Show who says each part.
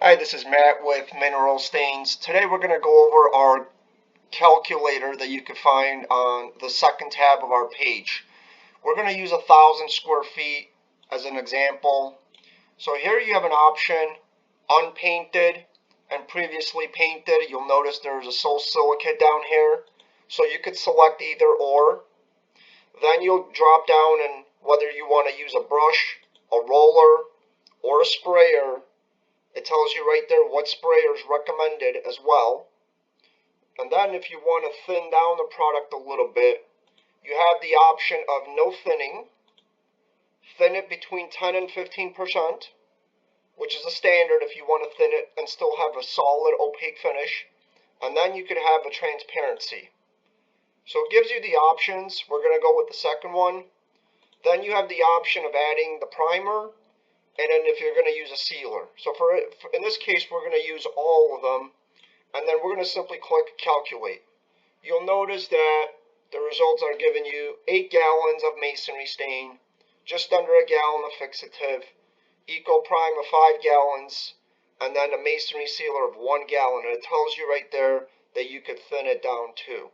Speaker 1: Hi, this is Matt with Mineral Stains. Today we're going to go over our calculator that you can find on the second tab of our page. We're going to use 1,000 square feet as an example. So here you have an option, unpainted and previously painted. You'll notice there's a Sol-Silicate down here. So you could select either or. Then you'll drop down and whether you want to use a brush, a roller, or a sprayer. It tells you right there what sprayer is recommended as well. And then if you want to thin down the product a little bit, you have the option of no thinning. Thin it between 10 and 15%, which is a standard if you want to thin it and still have a solid opaque finish. And then you could have a transparency. So it gives you the options. We're going to go with the second one. Then you have the option of adding the primer. And then if you're going to use a sealer. So in this case, we're going to use all of them. And then we're going to simply click calculate. You'll notice that the results are giving you 8 gallons of Masonry Stain, just under a gallon of Fixativ, Eco-Prim of 5 gallons, and then a Masonry Sealer of 1 gallon. And it tells you right there that you could thin it down too.